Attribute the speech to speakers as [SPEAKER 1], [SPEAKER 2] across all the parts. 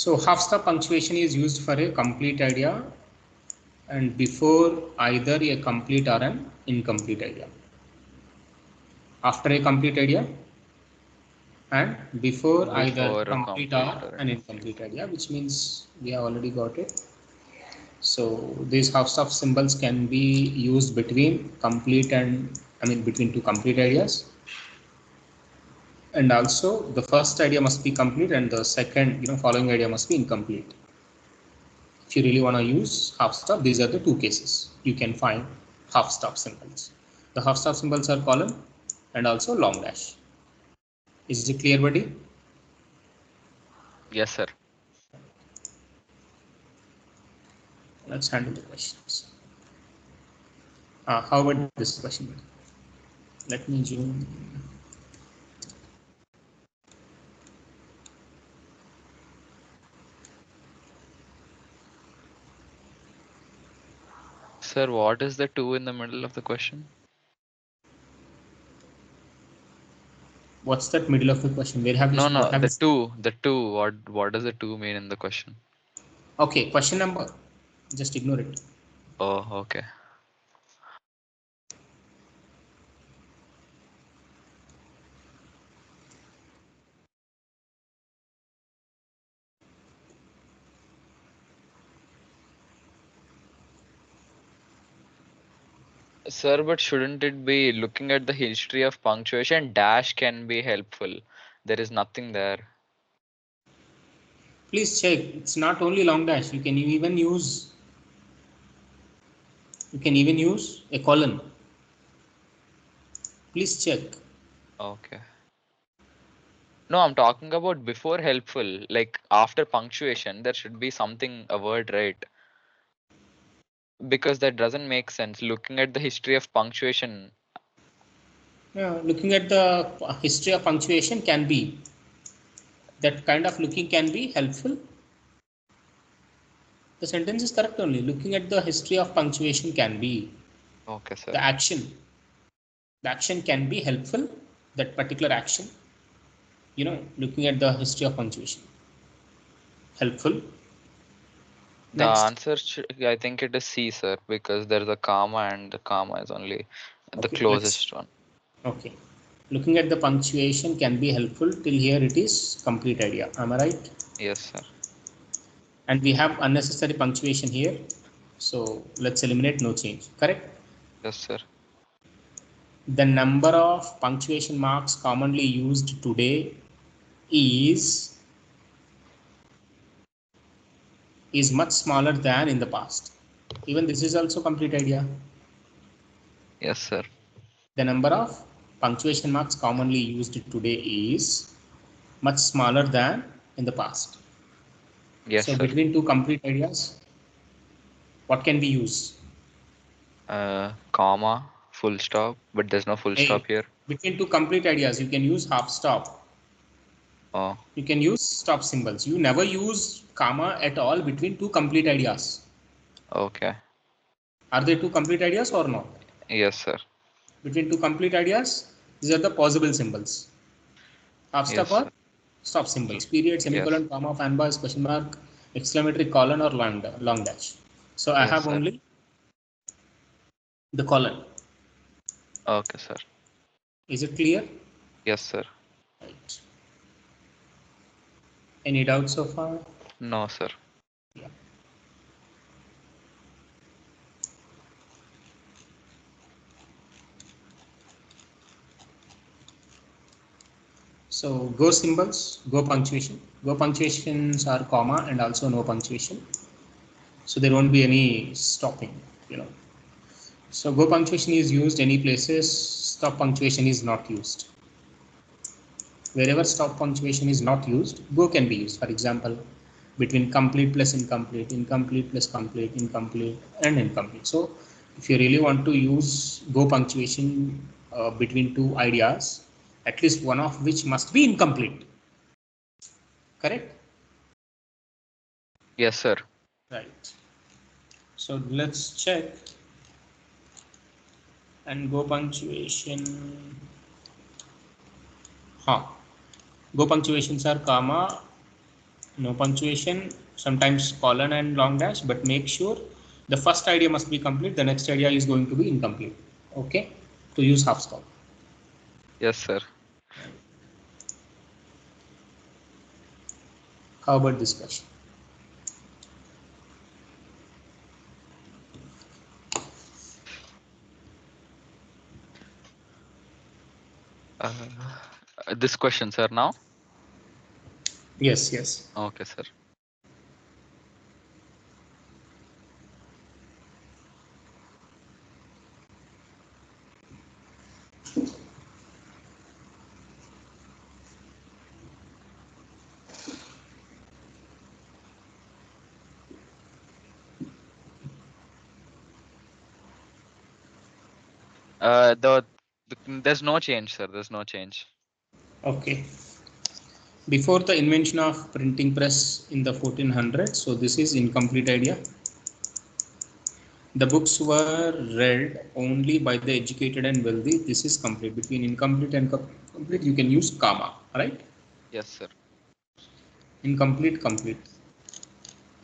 [SPEAKER 1] So half stop punctuation is used for a complete idea and before either a complete or an incomplete idea. After a complete idea and before either
[SPEAKER 2] a
[SPEAKER 1] complete
[SPEAKER 2] complete
[SPEAKER 1] or
[SPEAKER 2] or
[SPEAKER 1] an incomplete idea, which means we have already got it. So these half stop symbols can be used between complete and between two complete ideas. And also the first idea must be complete and the second following idea must be incomplete. If you really want to use half stop, these are the two cases you can find half stop symbols. The half stop symbols are colon and also long dash. Is it clear, buddy?
[SPEAKER 2] Yes, sir.
[SPEAKER 1] Let's handle the questions. How about this question? Let me zoom.
[SPEAKER 2] Sir, what is the 2 in the middle of the question?
[SPEAKER 1] What's that middle of the question? Where have you?
[SPEAKER 2] No,
[SPEAKER 1] What have
[SPEAKER 2] the
[SPEAKER 1] you?
[SPEAKER 2] 2, the 2. What does the 2 mean in the question?
[SPEAKER 1] Okay, question number. Just ignore it.
[SPEAKER 2] Oh, okay. Sir, but shouldn't it be looking at the history of punctuation? Dash can be helpful. There is nothing there.
[SPEAKER 1] Please check. It's not only long dash. You can even use. You can even use a colon. Please check.
[SPEAKER 2] Okay. No, I'm talking about before helpful. Like after punctuation, there should be something, a word, right? Because that doesn't make sense. Looking at the history of punctuation.
[SPEAKER 1] Yeah, looking at the history of punctuation can be. That kind of looking can be helpful. The sentence is correct only. Looking at the history of punctuation can be.
[SPEAKER 2] Okay, sir.
[SPEAKER 1] The action. The action can be helpful. That particular action. Looking at the history of punctuation. Helpful.
[SPEAKER 2] The
[SPEAKER 1] Next.
[SPEAKER 2] answer, I think it is C, sir, because there's a comma and the comma is only the
[SPEAKER 1] Okay, let's.
[SPEAKER 2] closest one.
[SPEAKER 1] Okay. Looking at the punctuation can be helpful. Till here it is complete idea. Am I right?
[SPEAKER 2] Yes, sir.
[SPEAKER 1] And we have unnecessary punctuation here. So let's eliminate no change. Correct?
[SPEAKER 2] Yes, sir.
[SPEAKER 1] The number of punctuation marks commonly used today is much smaller than in the past. Even this is also complete idea.
[SPEAKER 2] Yes, sir.
[SPEAKER 1] The number of punctuation marks commonly used today is much smaller than in the past.
[SPEAKER 2] Yes,
[SPEAKER 1] So
[SPEAKER 2] sir.
[SPEAKER 1] between two complete ideas, what can we use?
[SPEAKER 2] Comma, full stop, but there's no full
[SPEAKER 1] Hey,
[SPEAKER 2] stop here.
[SPEAKER 1] between two complete ideas, you can use half stop.
[SPEAKER 2] Oh,
[SPEAKER 1] You can use stop symbols. You never use comma at all between two complete ideas.
[SPEAKER 2] okay.
[SPEAKER 1] Are they two complete ideas or not?
[SPEAKER 2] Yes, sir.
[SPEAKER 1] Between two complete ideas, these are the possible symbols. Half
[SPEAKER 2] Yes,
[SPEAKER 1] stop
[SPEAKER 2] sir.
[SPEAKER 1] or stop symbols. Period,
[SPEAKER 2] Yes.
[SPEAKER 1] semicolon, comma, fan bar, question mark, exclamatory colon or long dash. So I
[SPEAKER 2] Yes,
[SPEAKER 1] have
[SPEAKER 2] sir.
[SPEAKER 1] only the colon.
[SPEAKER 2] Okay, sir.
[SPEAKER 1] Is it clear?
[SPEAKER 2] Yes, sir.
[SPEAKER 1] Right. Any doubts so far?
[SPEAKER 2] No, sir.
[SPEAKER 1] Yeah. So go symbols, go punctuation. Go punctuations are comma and also no punctuation. So there won't be any stopping, you know. So go punctuation is used any places, stop punctuation is not used. Wherever stop punctuation is not used, go can be used. For example, between complete plus incomplete, incomplete plus complete, incomplete and incomplete. So if you really want to use go punctuation between two ideas, at least one of which must be incomplete. Correct?
[SPEAKER 2] Yes, sir.
[SPEAKER 1] Right. So let's check and go punctuation. Huh. Go punctuations are comma, No punctuation, sometimes colon and long dash, but make sure the first idea must be complete, the next idea is going to be incomplete. Okay, to use half stop.
[SPEAKER 2] Yes, sir.
[SPEAKER 1] How about this question?
[SPEAKER 2] This question, sir, now?
[SPEAKER 1] Yes, yes.
[SPEAKER 2] Okay, sir. There's no change, sir. There's no change.
[SPEAKER 1] Okay. Before the invention of printing press in the 1400s, so this is incomplete idea. The books were read only by the educated and wealthy. This is complete. Between incomplete and complete, you can use comma, right?
[SPEAKER 2] Yes, sir.
[SPEAKER 1] Incomplete, complete.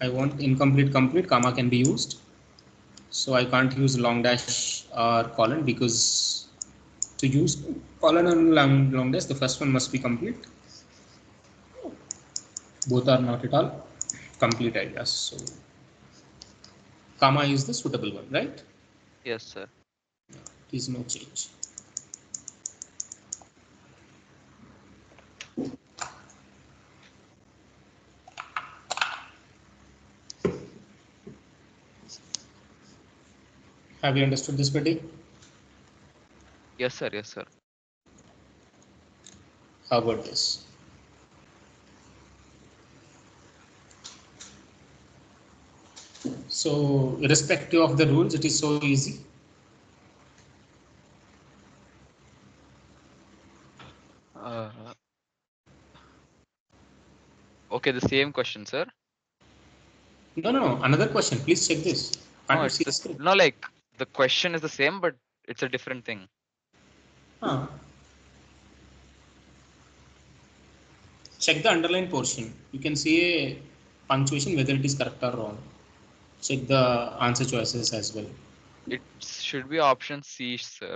[SPEAKER 1] I want incomplete, complete, comma can be used. So I can't use long dash or colon, because to use colon and long dash, the first one must be complete. Both are not at all complete ideas. So comma is the suitable one, right?
[SPEAKER 2] Yes, sir.
[SPEAKER 1] Is no change. Have you understood this, buddy?
[SPEAKER 2] Yes, sir. Yes, sir.
[SPEAKER 1] How about this? So irrespective of the rules, it is so easy.
[SPEAKER 2] Uh, okay, the same question, sir.
[SPEAKER 1] No, no, no. Another question. Please check this. Can't
[SPEAKER 2] No,
[SPEAKER 1] you
[SPEAKER 2] it's
[SPEAKER 1] see
[SPEAKER 2] the
[SPEAKER 1] the screen?
[SPEAKER 2] no, like the question is the same, but it's a different thing.
[SPEAKER 1] Ah. Check the underline portion. You can see a punctuation whether it is correct or wrong. Check the answer choices as well.
[SPEAKER 2] It should be option C, sir.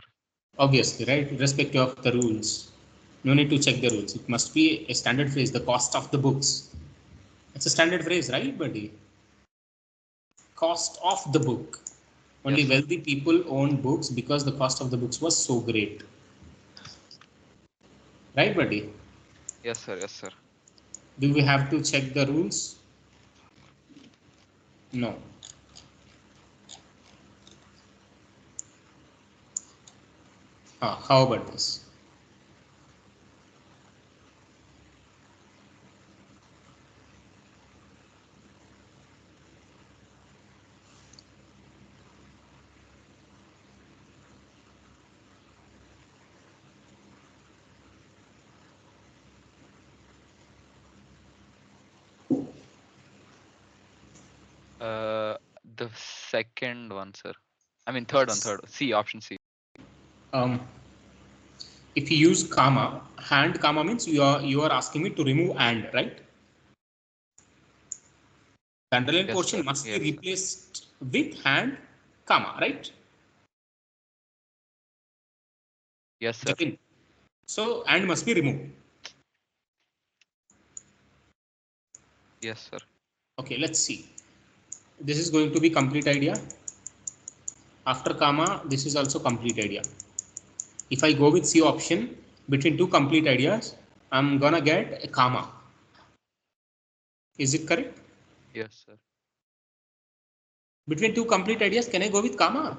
[SPEAKER 1] Obviously, right? Irrespective of the rules. No need to check the rules. It must be a standard phrase. The cost of the books. It's a standard phrase, right, buddy? Cost of the book.
[SPEAKER 2] Yes,
[SPEAKER 1] Only
[SPEAKER 2] sir.
[SPEAKER 1] wealthy people own books because the cost of the books was so great. Right, buddy?
[SPEAKER 2] Yes, sir. Yes, sir.
[SPEAKER 1] Do we have to check the rules? No. How about this?
[SPEAKER 2] The second one, sir. I mean, third one, third. C, option C.
[SPEAKER 1] Um, if you use comma, hand comma means you are asking me to remove and, right? The underline
[SPEAKER 2] Yes,
[SPEAKER 1] portion
[SPEAKER 2] sir.
[SPEAKER 1] must be
[SPEAKER 2] Yes, sir.
[SPEAKER 1] replaced with hand comma, right?
[SPEAKER 2] Yes, sir.
[SPEAKER 1] Jatin. So and must be removed.
[SPEAKER 2] Yes, sir.
[SPEAKER 1] Okay, let's see. This is going to be complete idea. After comma, this is also complete idea. If I go with C option, between two complete ideas, I'm gonna get a comma. Is it correct?
[SPEAKER 2] Yes, sir.
[SPEAKER 1] Between two complete ideas, can I go with comma?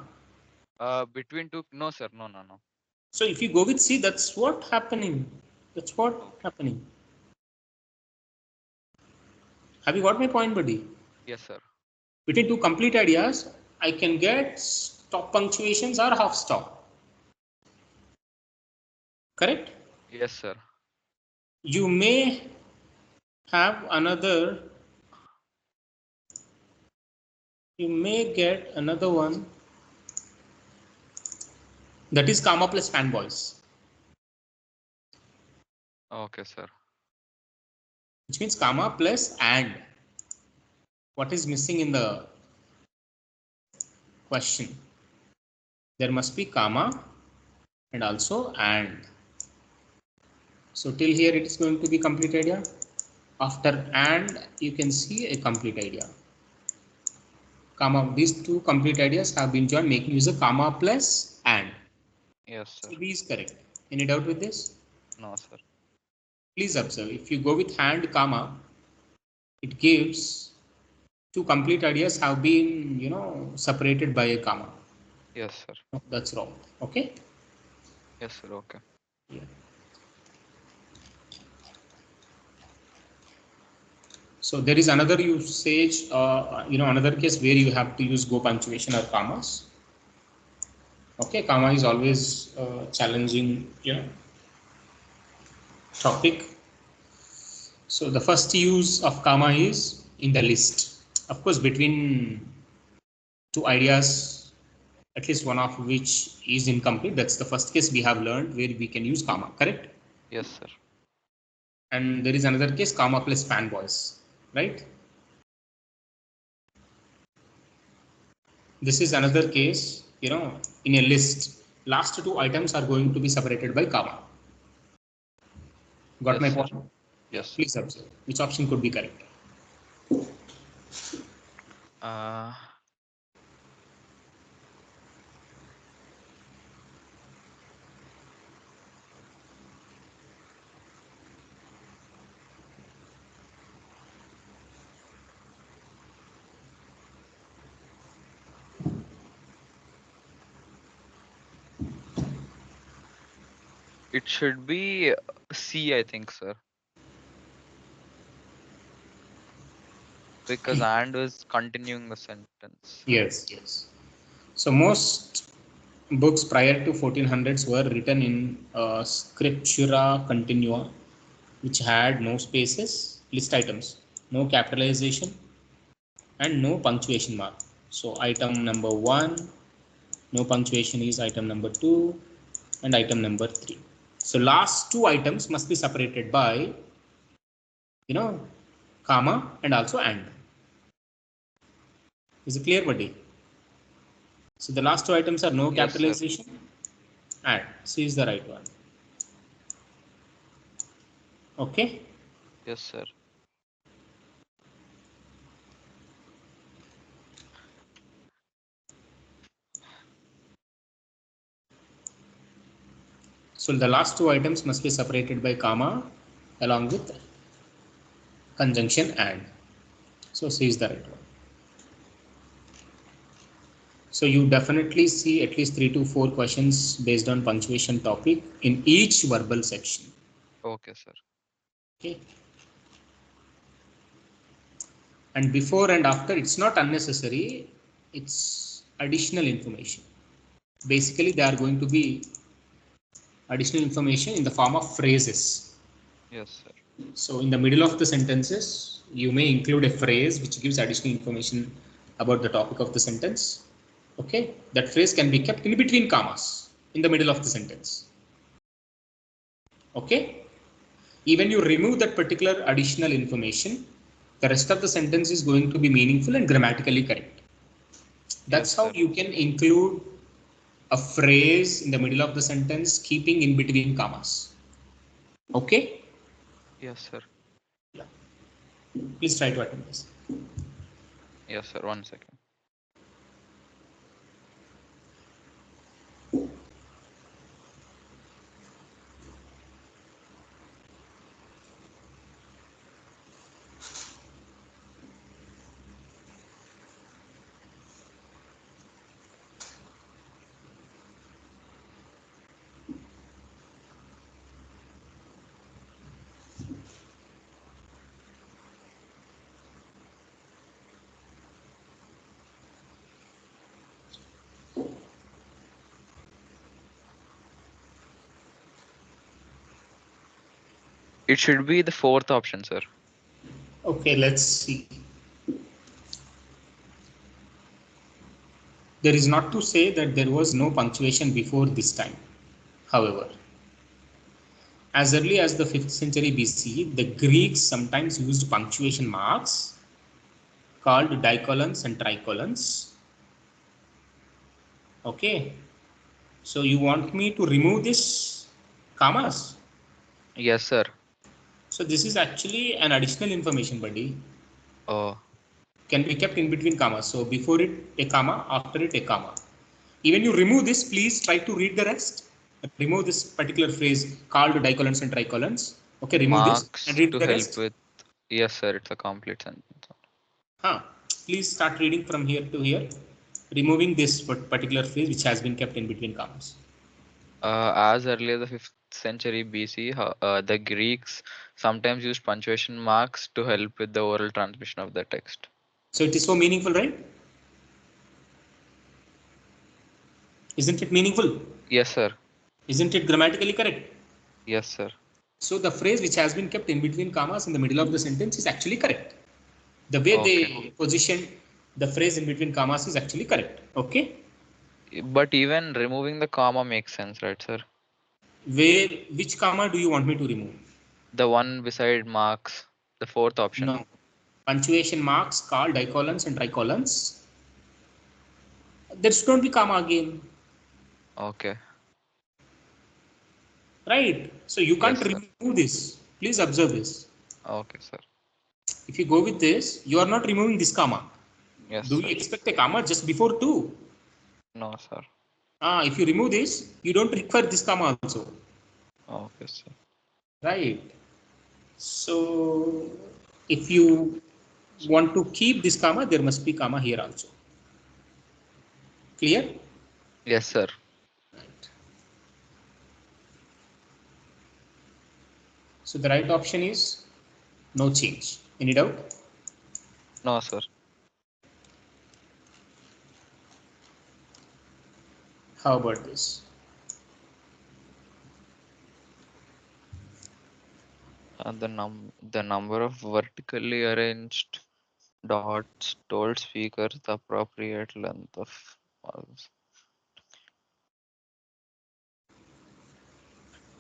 [SPEAKER 2] Between two. No, sir. No, no, no.
[SPEAKER 1] So if you go with C, that's what happening. That's what
[SPEAKER 2] Okay.
[SPEAKER 1] happening. Have you got my point, buddy?
[SPEAKER 2] Yes, sir.
[SPEAKER 1] Between two complete ideas, I can get stop punctuations or half stop. Correct?
[SPEAKER 2] Yes, sir.
[SPEAKER 1] You may have another, you may get another one that is comma plus fanboys.
[SPEAKER 2] Okay, sir.
[SPEAKER 1] which means comma plus and. What is missing in the question? There must be comma and also and. So till here it is going to be complete idea. After and you can see a complete idea. Comma, these two complete ideas have been joined, making use of comma plus and.
[SPEAKER 2] Yes, sir.
[SPEAKER 1] So B is correct. Any doubt with this?
[SPEAKER 2] No, sir.
[SPEAKER 1] Please observe, if you go with and comma, it gives two complete ideas have been, separated by a comma.
[SPEAKER 2] Yes, sir.
[SPEAKER 1] No, that's wrong. Okay.
[SPEAKER 2] Yes, sir. Okay.
[SPEAKER 1] Yeah. So there is another usage, another case where you have to use go punctuation or commas. Okay, comma is always challenging, topic. So the first use of comma is in the list. Of course, between two ideas, at least one of which is incomplete. That's the first case we have learned where we can use comma, correct?
[SPEAKER 2] Yes, sir.
[SPEAKER 1] And there is another case, comma plus fanboys, right? This is another case, in a list, last two items are going to be separated by comma. Got
[SPEAKER 2] Yes,
[SPEAKER 1] my
[SPEAKER 2] sir.
[SPEAKER 1] point? Yeah,
[SPEAKER 2] Yes, sir.
[SPEAKER 1] please observe which option could be correct.
[SPEAKER 2] Uh, it should be C, I think, sir. Because and was continuing the sentence.
[SPEAKER 1] Yes, yes. So most books prior to 1400s were written in scriptura continua, which had no spaces, list items, no capitalization, and no punctuation mark. So item number 1, no punctuation is item number 2, and item number 3. So last two items must be separated by, comma and also and. Is it clear, buddy? So the last two items are no
[SPEAKER 2] Yes, sir.
[SPEAKER 1] capitalization and C is the right one. Okay.
[SPEAKER 2] Yes, sir.
[SPEAKER 1] So the last two items must be separated by comma along with conjunction and. So C is the right one. So you definitely see at least 3 to 4 questions based on punctuation topic in each verbal section.
[SPEAKER 2] Okay, sir.
[SPEAKER 1] Okay. And before and after, it's not unnecessary. It's additional information. Basically, they are going to be additional information in the form of phrases.
[SPEAKER 2] Yes, sir.
[SPEAKER 1] So in the middle of the sentences, you may include a phrase which gives additional information about the topic of the sentence. Okay, that phrase can be kept in between commas in the middle of the sentence. Okay, even you remove that particular additional information, the rest of the sentence is going to be meaningful and grammatically correct.
[SPEAKER 2] Yes,
[SPEAKER 1] That's how
[SPEAKER 2] sir.
[SPEAKER 1] you can include a phrase in the middle of the sentence, keeping in between commas. Okay,
[SPEAKER 2] Yes, sir.
[SPEAKER 1] please try to attempt this.
[SPEAKER 2] Yes, sir. 1 second. It should be the fourth option, sir.
[SPEAKER 1] Okay, let's see. There is not to say that there was no punctuation before this time. However, As early as the 5th century BC, the Greeks sometimes used punctuation marks called dicolons and tricolons. Okay, so you want me to remove this commas?
[SPEAKER 2] Yes, sir.
[SPEAKER 1] So this is actually an additional information, buddy.
[SPEAKER 2] Oh,
[SPEAKER 1] Can be kept in between commas. So before it a comma, after it a comma. Even you remove this, please try to read the rest. Remove this particular phrase called dicolons and tricolons. Okay, remove this and
[SPEAKER 2] marks
[SPEAKER 1] read
[SPEAKER 2] to
[SPEAKER 1] the
[SPEAKER 2] help
[SPEAKER 1] rest.
[SPEAKER 2] with. Yes, sir. It's a complete sentence.
[SPEAKER 1] Huh. Please start reading from here to here, removing this particular phrase which has been kept in between commas.
[SPEAKER 2] As early as the 5th century BC, the Greeks sometimes used punctuation marks to help with the oral transmission of the text.
[SPEAKER 1] So it is so meaningful, right? Isn't it meaningful?
[SPEAKER 2] Yes, sir.
[SPEAKER 1] Isn't it grammatically correct?
[SPEAKER 2] Yes, sir.
[SPEAKER 1] So the phrase which has been kept in between commas in the middle of the sentence is actually correct. The way
[SPEAKER 2] Okay.
[SPEAKER 1] they position the phrase in between commas is actually correct. Okay.
[SPEAKER 2] But even removing the comma makes sense, right, sir?
[SPEAKER 1] Where, which comma do you want me to remove?
[SPEAKER 2] The one beside marks, the fourth option.
[SPEAKER 1] No. Punctuation marks called dicolons and tricolons. There should not be comma again.
[SPEAKER 2] Okay.
[SPEAKER 1] Right. So you
[SPEAKER 2] Yes,
[SPEAKER 1] can't
[SPEAKER 2] sir.
[SPEAKER 1] remove this. Please observe this.
[SPEAKER 2] Okay, sir.
[SPEAKER 1] If you go with this, you are not removing this comma.
[SPEAKER 2] Yes,
[SPEAKER 1] Do we
[SPEAKER 2] sir.
[SPEAKER 1] expect a comma just before two?
[SPEAKER 2] No, sir.
[SPEAKER 1] If you remove this, you don't require this comma also.
[SPEAKER 2] Okay, sir.
[SPEAKER 1] Right. So if you want to keep this comma, there must be comma here also. Clear?
[SPEAKER 2] Yes, sir.
[SPEAKER 1] Right. So the right option is no change. Any doubt?
[SPEAKER 2] No, sir.
[SPEAKER 1] How about this?
[SPEAKER 2] And the number of vertically arranged dots told speakers the appropriate length of pulse.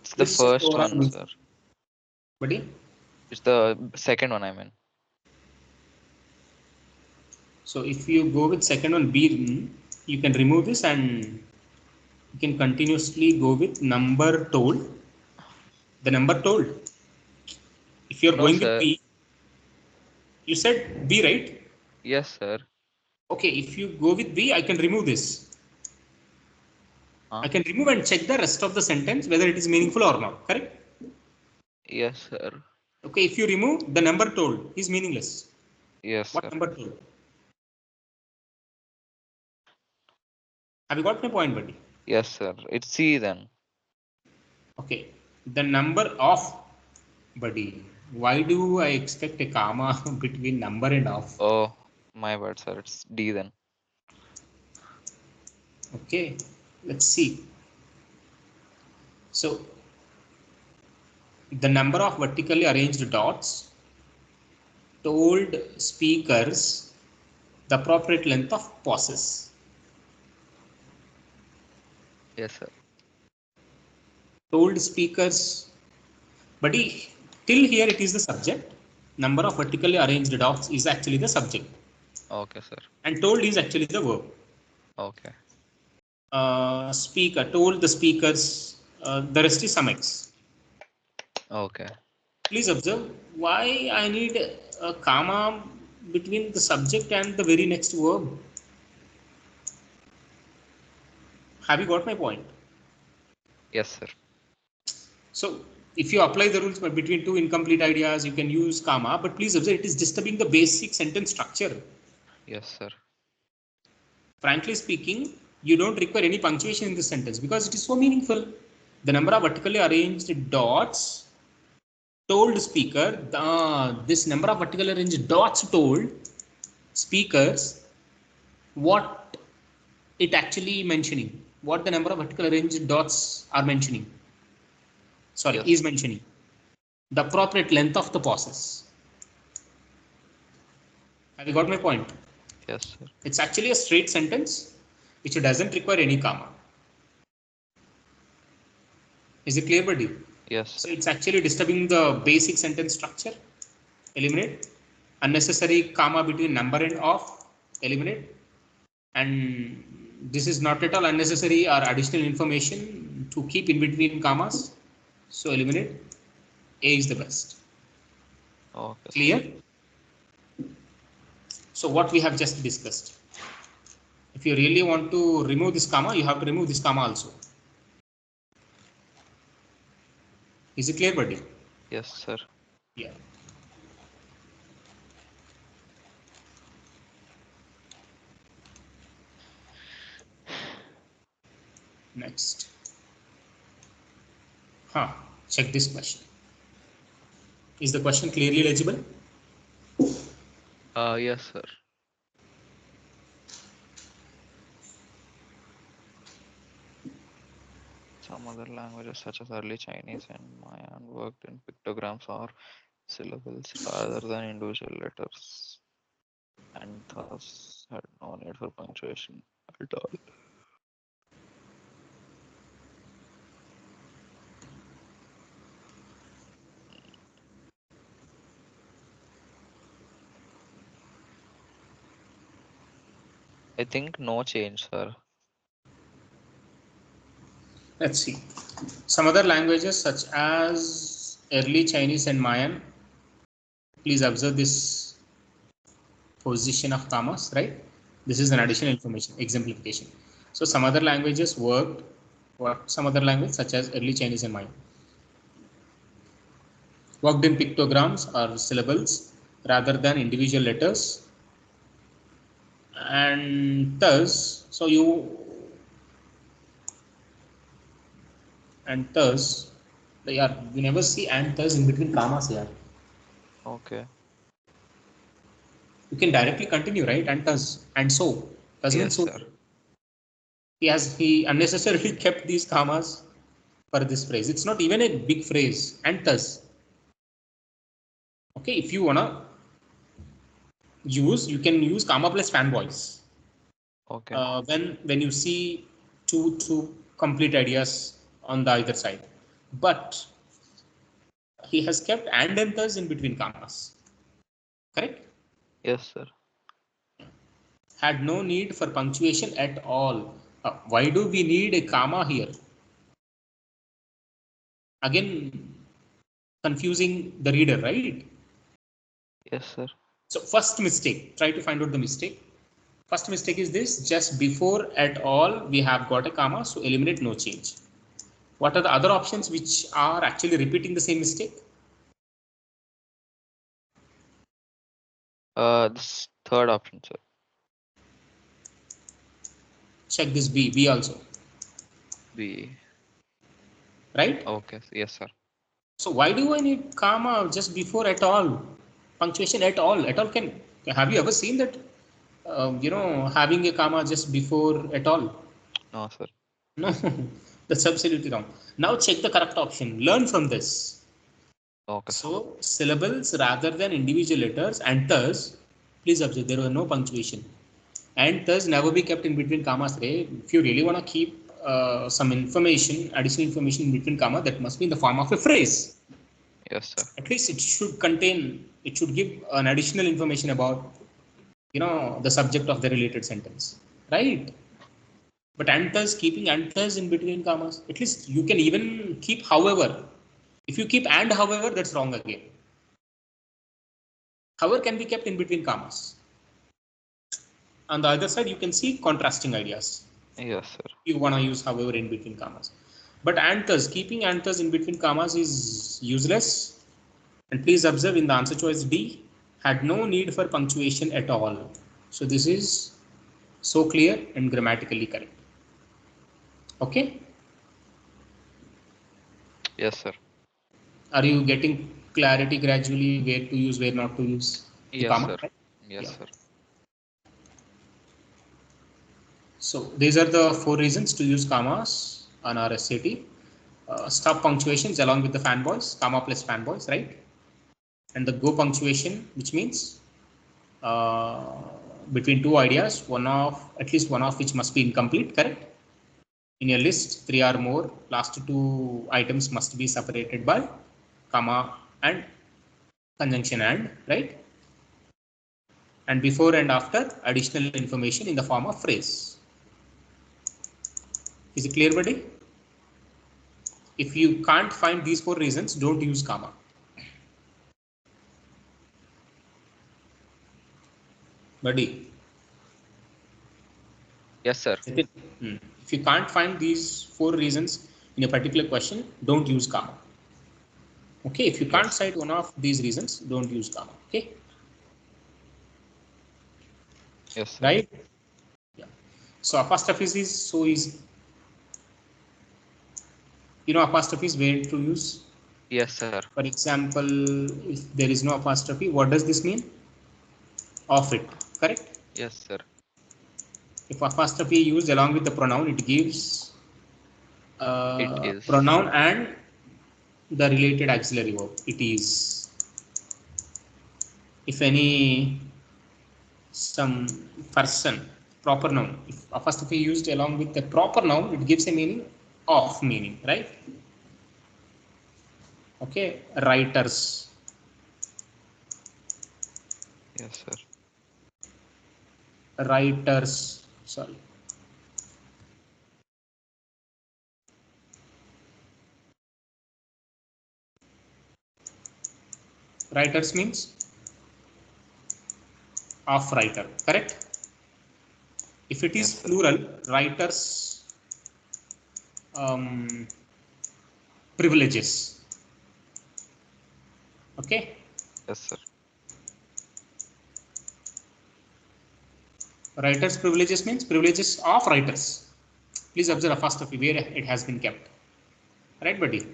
[SPEAKER 2] It's the
[SPEAKER 1] Please check
[SPEAKER 2] first
[SPEAKER 1] overall
[SPEAKER 2] one,
[SPEAKER 1] meaning.
[SPEAKER 2] sir.
[SPEAKER 1] Buddy.
[SPEAKER 2] It's the second one, I mean.
[SPEAKER 1] So if you go with second one B, you can remove this and you can continuously go with number told. The number told. If you are
[SPEAKER 2] No,
[SPEAKER 1] going with
[SPEAKER 2] sir.
[SPEAKER 1] B, you said B, right?
[SPEAKER 2] Yes, sir.
[SPEAKER 1] Okay, if you go with B, I can remove this.
[SPEAKER 2] Huh?
[SPEAKER 1] I can remove and check the rest of the sentence whether it is meaningful or not. Correct?
[SPEAKER 2] Yes, sir.
[SPEAKER 1] Okay, if you remove the number told is meaningless.
[SPEAKER 2] Yes,
[SPEAKER 1] What
[SPEAKER 2] sir.
[SPEAKER 1] number told? Have you got my point, buddy?
[SPEAKER 2] Yes, sir. It's C then.
[SPEAKER 1] Okay, the number of, buddy. Why do I expect a comma between number and of?
[SPEAKER 2] Oh, my bad, sir. It's D then.
[SPEAKER 1] Okay, let's see. So the number of vertically arranged dots told speakers the appropriate length of pauses.
[SPEAKER 2] Yes, sir.
[SPEAKER 1] Told speakers, buddy, till here it is the subject. Number of vertically arranged dots is actually the subject.
[SPEAKER 2] Okay, sir.
[SPEAKER 1] And told is actually the verb.
[SPEAKER 2] Okay.
[SPEAKER 1] Speaker, told the speakers, the rest is summix.
[SPEAKER 2] Okay.
[SPEAKER 1] Please observe why I need a comma between the subject and the very next verb. Have you got my point?
[SPEAKER 2] Yes, sir.
[SPEAKER 1] So if you apply the rules between two incomplete ideas, you can use comma, but please observe it is disturbing the basic sentence structure.
[SPEAKER 2] Yes, sir.
[SPEAKER 1] Frankly speaking, you don't require any punctuation in this sentence because it is so meaningful. The number of vertically arranged dots told speaker, this number of vertically arranged dots told speakers what it actually mentioning, what the number of vertical arranged dots are mentioning. Sorry,
[SPEAKER 2] Yes.
[SPEAKER 1] is mentioning the appropriate length of the pauses. Have you got my point?
[SPEAKER 2] Yes, sir.
[SPEAKER 1] It's actually a straight sentence which doesn't require any comma. Is it clear, buddy?
[SPEAKER 2] Yes,
[SPEAKER 1] So
[SPEAKER 2] sir.
[SPEAKER 1] it's actually disturbing the basic sentence structure. Eliminate. Unnecessary comma between number and of. Eliminate. And this is not at all unnecessary or additional information to keep in between commas. So eliminate. A is the best.
[SPEAKER 2] Okay, sir.
[SPEAKER 1] Clear? So what we have just discussed. If you really want to remove this comma, you have to remove this comma also. Is it clear, buddy?
[SPEAKER 2] Yes, sir.
[SPEAKER 1] Yeah. Next. Check this question. Is the question clearly legible?
[SPEAKER 2] Yes, sir. Some other languages such as early Chinese and Mayan worked in pictograms or syllables rather than individual letters, and thus had no need for punctuation at all. I think no change, sir.
[SPEAKER 1] Let's see. Some other languages such as early Chinese and Mayan. Please observe this position of commas, right? This is an
[SPEAKER 2] Yes,
[SPEAKER 1] additional
[SPEAKER 2] sir.
[SPEAKER 1] information, exemplification. So some other languages worked, what some other language such as early Chinese and Mayan worked in pictograms or syllables rather than individual letters, and thus, so you and thus, they are you never see and thus in between commas here.
[SPEAKER 2] Okay.
[SPEAKER 1] You can directly continue, right? And thus and so doesn't mean
[SPEAKER 2] Yes,
[SPEAKER 1] so.
[SPEAKER 2] sir.
[SPEAKER 1] He unnecessarily kept these commas for this phrase. It's not even a big phrase. And thus, okay, if you wanna use, you can use comma plus fanboys.
[SPEAKER 2] Okay.
[SPEAKER 1] When you see two complete ideas on the either side, but he has kept and thus in between commas. Correct?
[SPEAKER 2] Yes, sir.
[SPEAKER 1] Had no need for punctuation at all. Why do we need a comma here? Again, confusing the reader, right?
[SPEAKER 2] Yes, sir.
[SPEAKER 1] So first mistake, try to find out the mistake. First mistake is this, just before at all we have got a comma, so eliminate no change. What are the other options which are actually repeating the same mistake?
[SPEAKER 2] This third option, sir.
[SPEAKER 1] Check this B also,
[SPEAKER 2] B.
[SPEAKER 1] right?
[SPEAKER 2] Okay. Yes, sir.
[SPEAKER 1] So why do I need comma just before at all? Punctuation at all. At all can, have you ever seen that, having a comma just before at all?
[SPEAKER 2] No, sir.
[SPEAKER 1] No, that's absolutely wrong. Now check the correct option. Learn from this.
[SPEAKER 2] Okay, sir.
[SPEAKER 1] So syllables rather than individual letters, and thus, please observe there were no punctuation. And thus never be kept in between commas. Right? If you really want to keep some information, additional information in between comma, that must be in the form of a phrase.
[SPEAKER 2] Yes, sir.
[SPEAKER 1] At least it should contain, it should give an additional information about, the subject of the related sentence, right? But anthers, keeping anthers in between commas, at least you can even keep however. If you keep and however, that's wrong again. However can be kept in between commas. On the other side, you can see contrasting ideas.
[SPEAKER 2] Yes, sir.
[SPEAKER 1] You want to use however in between commas. But anthers, keeping anthers in between commas is useless. And please observe in the answer choice D, had no need for punctuation at all. So this is so clear and grammatically correct. Okay.
[SPEAKER 2] Yes, sir.
[SPEAKER 1] Are you getting clarity gradually where to use, where not to use the
[SPEAKER 2] Yes,
[SPEAKER 1] comma?
[SPEAKER 2] sir.
[SPEAKER 1] Right?
[SPEAKER 2] Yes,
[SPEAKER 1] Yeah.
[SPEAKER 2] sir.
[SPEAKER 1] So these are the 4 reasons to use commas on our SAT. Stop punctuations along with the fanboys, comma plus fanboys, right? And the go punctuation, which means uh, between two ideas, one of at least one of which must be incomplete, correct? In a list, 3 or more, last 2 items must be separated by comma and conjunction and, right? And before and after, additional information in the form of phrase. Is it clear, buddy? If you can't find these 4 reasons, don't use comma. Buddy.
[SPEAKER 2] Yes, sir.
[SPEAKER 1] If you can't find these 4 reasons in a particular question, don't use comma. Okay, if you can't
[SPEAKER 2] Yes.
[SPEAKER 1] cite one of these reasons, don't use comma. Okay.
[SPEAKER 2] Yes, sir.
[SPEAKER 1] Right? Yeah. So apostrophes is so easy. You know apostrophes where to use?
[SPEAKER 2] Yes, sir.
[SPEAKER 1] For example, if there is no apostrophe, what does this mean? Of it, correct?
[SPEAKER 2] Yes, sir.
[SPEAKER 1] If apostrophe used along with the pronoun, it gives
[SPEAKER 2] It is.
[SPEAKER 1] pronoun and the related auxiliary verb. It is. If any some person, proper noun, if apostrophe used along with the proper noun, it gives a meaning of meaning, right? Okay, writers,
[SPEAKER 2] Yes, sir.
[SPEAKER 1] writers, sorry, writers means of writer, correct? If it is
[SPEAKER 2] Yes, sir.
[SPEAKER 1] plural, writers um, privileges. Okay,
[SPEAKER 2] Yes, sir.
[SPEAKER 1] writers privileges means privileges of writers. Please observe a first of where it has been kept. Right, buddy?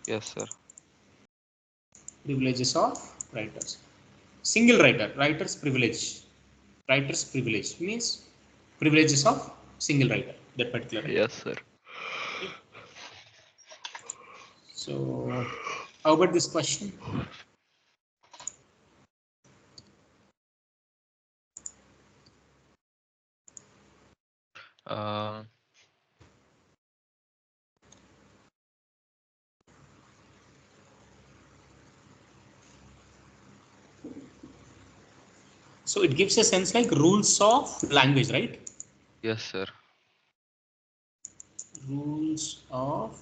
[SPEAKER 2] Yes, sir.
[SPEAKER 1] Privileges of writers. Single writer, writer's privilege. Writer's privilege means privileges of single writer, that particular writer.
[SPEAKER 2] Yes, sir.
[SPEAKER 1] Okay. So, how about this question?
[SPEAKER 2] Uh,
[SPEAKER 1] So it gives a sense like rules of language, right?
[SPEAKER 2] yes, sir.
[SPEAKER 1] Rules of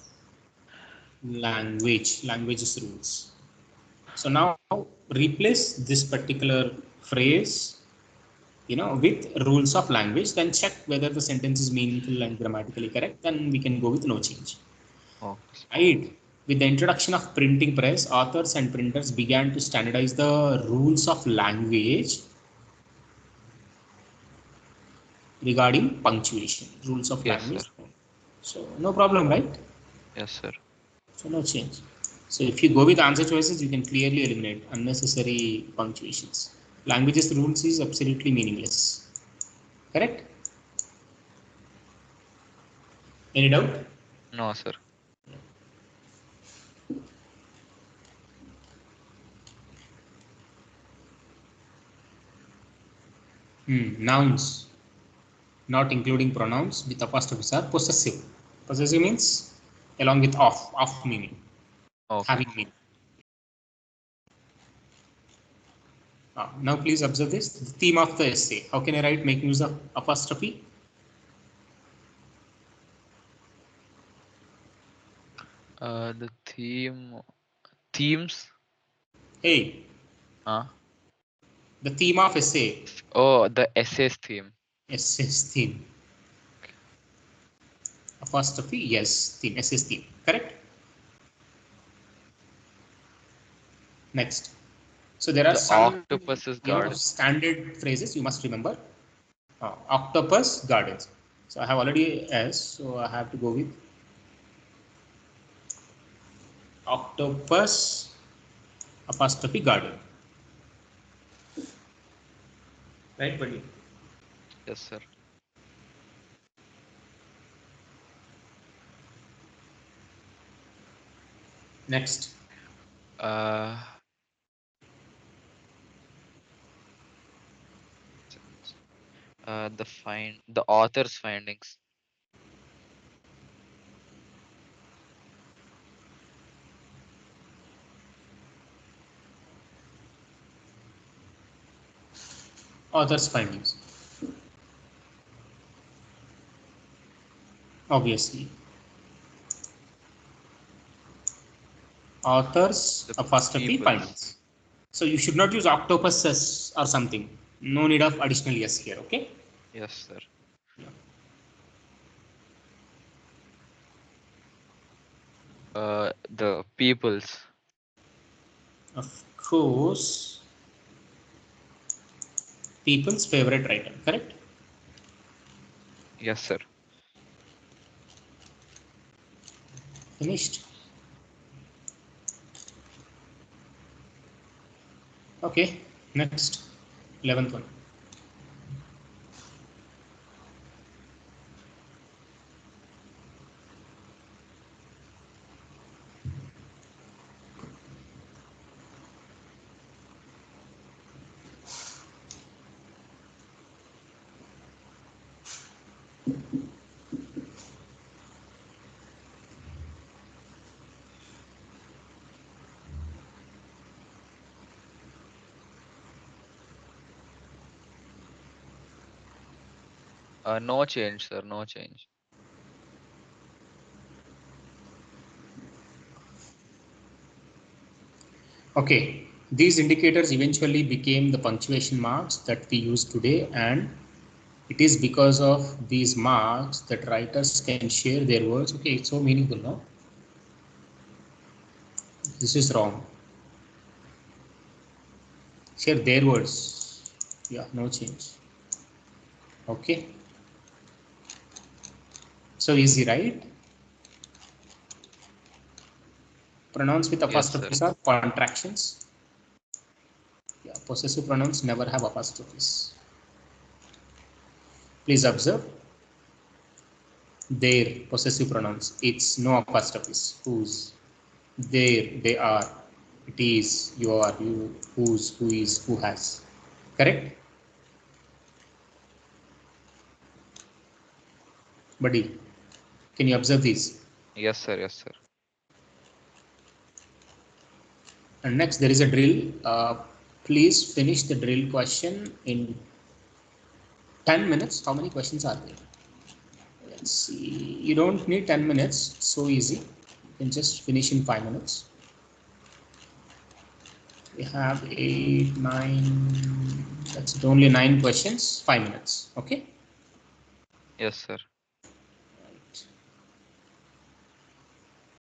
[SPEAKER 1] language's rules. So now replace this particular phrase, with rules of language, then check whether the sentence is meaningful and grammatically correct, then we can go with no change.
[SPEAKER 2] Okay, sir.
[SPEAKER 1] Right. With the introduction of printing press, authors and printers began to standardize the rules of language regarding punctuation. Rules of
[SPEAKER 2] Yes, sir.
[SPEAKER 1] language. So no problem, right?
[SPEAKER 2] Yes, sir.
[SPEAKER 1] So no change. So if you go with answer choices, you can clearly eliminate unnecessary punctuations. Languages rules is absolutely meaningless. Correct? Any doubt?
[SPEAKER 2] No, sir.
[SPEAKER 1] Nouns, not including pronouns with apostrophes, are possessive. Possessive means along with of meaning,
[SPEAKER 2] Okay.
[SPEAKER 1] having meaning. Now please observe this. The theme of the essay. How can I write making use of apostrophe?
[SPEAKER 2] The themes.
[SPEAKER 1] Hey,
[SPEAKER 2] Huh?
[SPEAKER 1] the theme of essay.
[SPEAKER 2] Oh, the essays theme.
[SPEAKER 1] Essay's theme. Apostrophe, yes, theme, essay's theme. Correct? Next. So there are
[SPEAKER 2] The
[SPEAKER 1] some,
[SPEAKER 2] octopus's garden.
[SPEAKER 1] standard phrases you must remember. Octopus gardens. So I have already S, so I have to go with octopus apostrophe garden. Right, buddy?
[SPEAKER 2] Yes, sir.
[SPEAKER 1] Next.
[SPEAKER 2] Uh, the author's findings.
[SPEAKER 1] Author's findings. Obviously. Author's
[SPEAKER 2] The
[SPEAKER 1] apostrophe
[SPEAKER 2] peoples.
[SPEAKER 1] findings. So you should not use octopuses or something. No need of additional yes here, okay?
[SPEAKER 2] Yes, sir. The peoples.
[SPEAKER 1] Of course, people's favorite writer, correct?
[SPEAKER 2] Yes, sir.
[SPEAKER 1] Finished. Okay, next, 11th one.
[SPEAKER 2] No change, sir. No change.
[SPEAKER 1] Okay, these indicators eventually became the punctuation marks that we use today, and it is because of these marks that writers can share their words. Okay, it's so meaningful, no? This is wrong. Share their words. Yeah, no change. Okay. So easy, right? Pronouns with
[SPEAKER 2] Yes, sir.
[SPEAKER 1] apostrophes are contractions. Yeah, possessive pronouns never have apostrophes. Please observe their possessive pronouns. It's no apostrophes. Whose, their, they are, it is, you are, you, whose, who is, who has. Correct? Buddy, can you observe these?
[SPEAKER 2] Yes, sir. Yes, sir.
[SPEAKER 1] And next, there is a drill. Please finish the drill question in 10 minutes. How many questions are there? Let's see. You don't need 10 minutes. It's so easy. You can just finish in 5 minutes. We have 8, 9. That's it. Only 9 questions, 5 minutes. Okay.
[SPEAKER 2] Yes, sir.